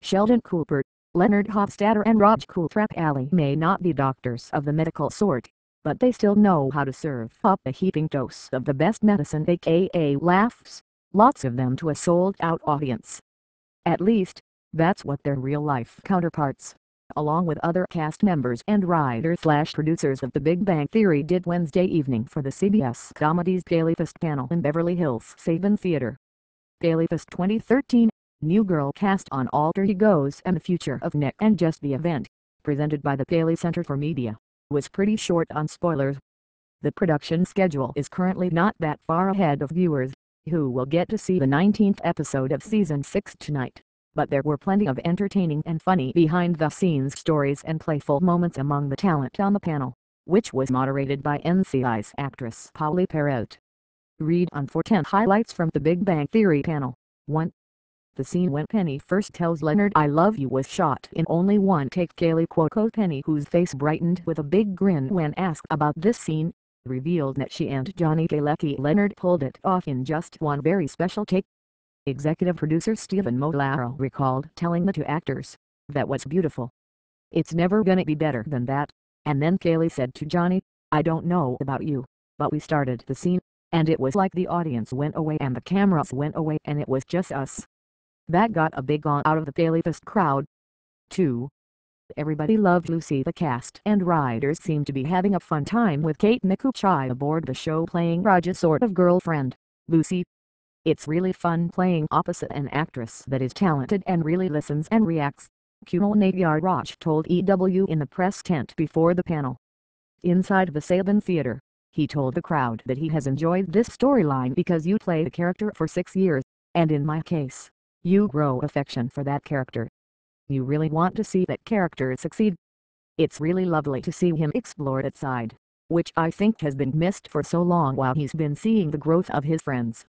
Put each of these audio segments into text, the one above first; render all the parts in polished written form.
Sheldon Cooper, Leonard Hofstadter and Raj Kulkarni may not be doctors of the medical sort, but they still know how to serve up a heaping dose of the best medicine, aka laughs, lots of them to a sold-out audience. At least, that's what their real-life counterparts, along with other cast members and writers/producers of The Big Bang Theory, did Wednesday evening for the CBS Comedy's Gaylyfest panel in Beverly Hills Saban Theater. Gaylyfest 2013, New Girl Cast on Alter Egos and the Future of Nick and Just the event, presented by the Paley Center for Media, was pretty short on spoilers. The production schedule is currently not that far ahead of viewers, who will get to see the 19th episode of Season 6 tonight, but there were plenty of entertaining and funny behind-the-scenes stories and playful moments among the talent on the panel, which was moderated by NCIS actress Pauley Perez. Read on 410 highlights from the Big Bang Theory panel. 1. The scene when Penny first tells Leonard "I love you" was shot in only one take. Kaylee Cuoco Penny, whose face brightened with a big grin when asked about this scene, revealed that she and Johnny Galecki Leonard pulled it off in just one very special take. Executive producer Stephen Molaro recalled telling the two actors, "That was beautiful. It's never gonna be better than that." And then Kaylee said to Johnny, "I don't know about you, but we started the scene, and it was like the audience went away and the cameras went away and it was just us." That got a big on out of the Gaylyfest crowd. 2. Everybody loved Lucy. The cast and writers seemed to be having a fun time with Kate Micucci aboard the show playing Raj's sort of girlfriend, Lucy. "It's really fun playing opposite an actress that is talented and really listens and reacts," Kunal Nayyar Raj told EW in the press tent before the panel. Inside the Saban Theater, he told the crowd that he has enjoyed this storyline because you play the character for 6 years, and in my case, you grow affection for that character. You really want to see that character succeed. It's really lovely to see him explore that side, which I think has been missed for so long while he's been seeing the growth of his friends."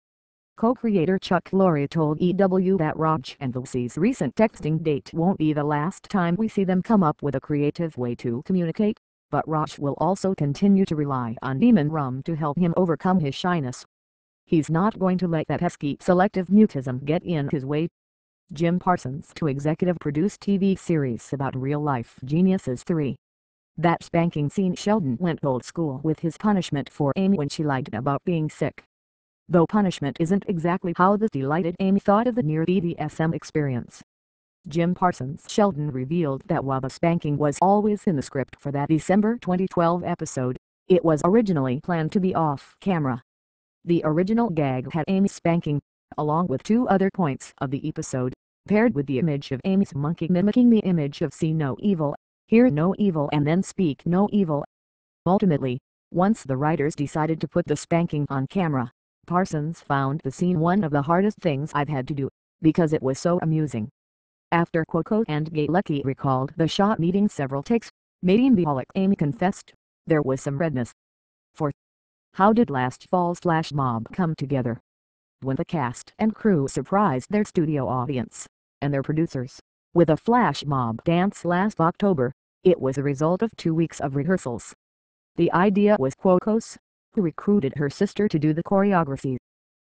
Co-creator Chuck Lorre told EW that Raj and Lucy's recent texting date won't be the last time we see them come up with a creative way to communicate, but Raj will also continue to rely on Demon Rum to help him overcome his shyness. He's not going to let that pesky selective mutism get in his way. Jim Parsons to executive produce TV series about real-life geniuses 3. That spanking scene. Sheldon went old school with his punishment for Amy when she lied about being sick. Though punishment isn't exactly how the delighted Amy thought of the near BDSM experience. Jim Parsons Sheldon revealed that while the spanking was always in the script for that December 2012 episode, it was originally planned to be off-camera. The original gag had Amy spanking, along with 2 other points of the episode, paired with the image of Amy's monkey mimicking the image of "See no evil, hear no evil and then speak no evil." Ultimately, once the writers decided to put the spanking on camera, Parsons found the scene one of the hardest things I've had to do, because it was so amusing. After Cuoco and Galecki recalled the shot needing several takes, made embolic, Amy confessed, "There was some redness." 4. How did last fall's flash mob come together? When the cast and crew surprised their studio audience, and their producers, with a flash mob dance last October, it was a result of 2 weeks of rehearsals. The idea was Cuoco's, who recruited her sister to do the choreography.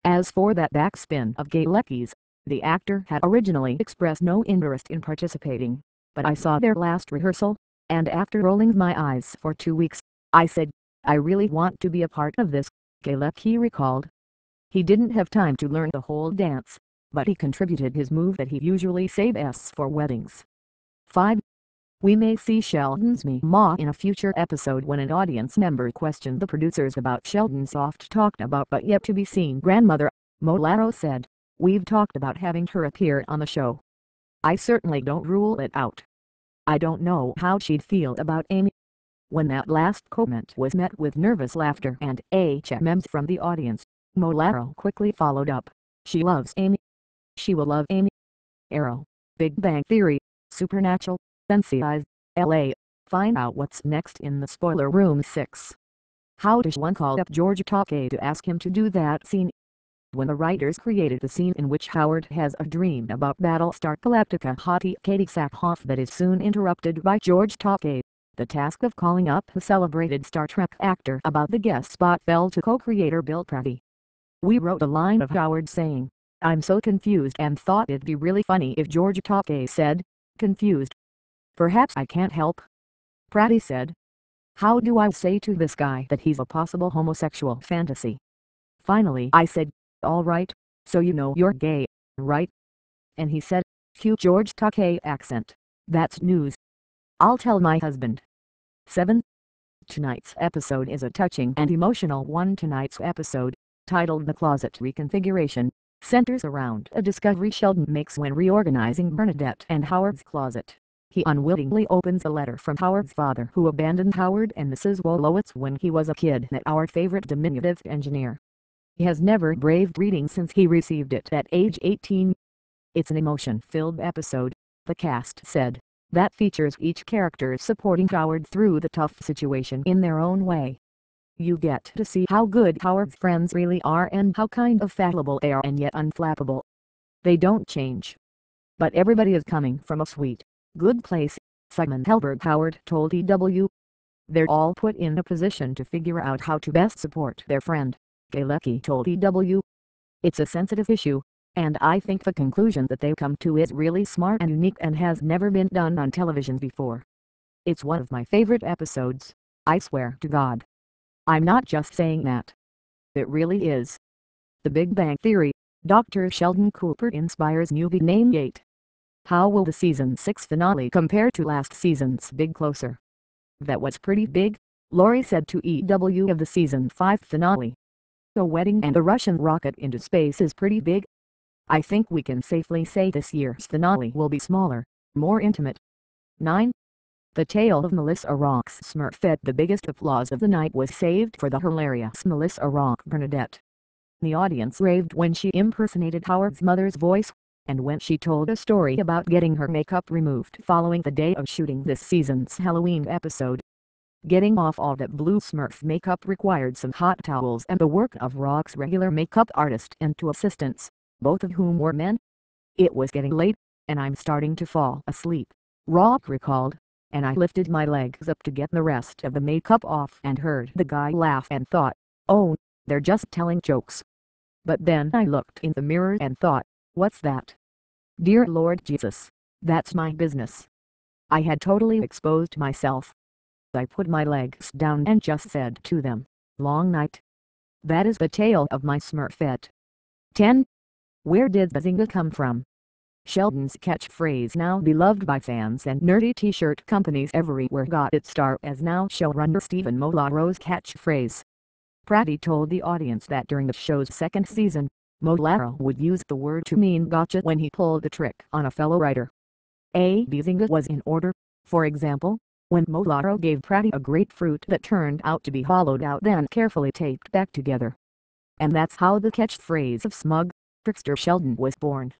As for that backspin of Galecki's, the actor had originally expressed no interest in participating, but I saw their last rehearsal, and after rolling my eyes for 2 weeks, I said, I really want to be a part of this, Galecki recalled. He didn't have time to learn the whole dance, but he contributed his move that he usually saves for weddings. 5. We may see Sheldon's Meemaw in a future episode when an audience member questioned the producers about Sheldon's oft-talked about but yet to be seen grandmother. Molaro said, "We've talked about having her appear on the show. I certainly don't rule it out. I don't know how she'd feel about Amy." When that last comment was met with nervous laughter and HMMs from the audience, Molaro quickly followed up, "She loves Amy. She will love Amy." Arrow, Big Bang Theory, Supernatural, NCIS, LA. Find out what's next in the spoiler room. 6. How does one call up George Takei to ask him to do that scene? When the writers created the scene in which Howard has a dream about Battlestar Galactica hottie Katie Sackhoff that is soon interrupted by George Takei, the task of calling up the celebrated Star Trek actor about the guest spot fell to co-creator Bill Prati. "We wrote a line of Howard saying, I'm so confused and thought it'd be really funny if George Takei said, confused. Perhaps I can't help. Pratty said. How do I say to this guy that he's a possible homosexual fantasy? Finally I said, alright, so you know you're gay, right? And he said, cute George Takei accent, that's news. I'll tell my husband. 7. Tonight's episode is a touching and emotional one. Tonight's episode, titled The Closet Reconfiguration, centers around a discovery Sheldon makes when reorganizing Bernadette and Howard's closet. He unwittingly opens a letter from Howard's father, who abandoned Howard and Mrs. Wolowitz when he was a kid, that our favorite diminutive engineer. He has never braved reading since he received it at age 18. It's an emotion-filled episode, the cast said, that features each character supporting Howard through the tough situation in their own way. You get to see how good Howard's friends really are and how kind of fallible they are and yet unflappable. They don't change. But everybody is coming from a sweet, good place, Simon Helberg Howard told EW. They're all put in a position to figure out how to best support their friend, Galecki told EW. It's a sensitive issue, and I think the conclusion that they come to is really smart and unique and has never been done on television before. It's one of my favorite episodes, I swear to God. I'm not just saying that. It really is. The Big Bang Theory, Dr. Sheldon Cooper inspires newbie name Gate. How will the season 6 finale compare to last season's Big Closer? That was pretty big, Laurie said to EW of the season 5 finale. A wedding and a Russian rocket into space is pretty big. I think we can safely say this year's finale will be smaller, more intimate. 9. The tale of Melissa Rock's Smurfette. The biggest applause of the night was saved for the hilarious Melissa Rock Bernadette. The audience raved when she impersonated Howard's mother's voice, and when she told a story about getting her makeup removed following the day of shooting this season's Halloween episode. Getting off all that blue Smurf makeup required some hot towels and the work of Rock's regular makeup artist and 2 assistants, both of whom were men. It was getting late, and I'm starting to fall asleep, Rock recalled, and I lifted my legs up to get the rest of the makeup off and heard the guy laugh and thought, oh, they're just telling jokes. But then I looked in the mirror and thought, what's that? Dear Lord Jesus, that's my business. I had totally exposed myself. I put my legs down and just said to them, long night. That is the tale of my Smurfette. 10. Where did bazinga come from? Sheldon's catchphrase, now beloved by fans and nerdy t-shirt companies everywhere, got its start as now showrunner Stephen Molaro's catchphrase. Pratty told the audience that during the show's 2nd season, Molaro would use the word to mean gotcha when he pulled a trick on a fellow writer. A bazinga was in order, for example, when Molaro gave Pratty a grapefruit that turned out to be hollowed out then carefully taped back together. And that's how the catchphrase of smug, trickster Sheldon was born.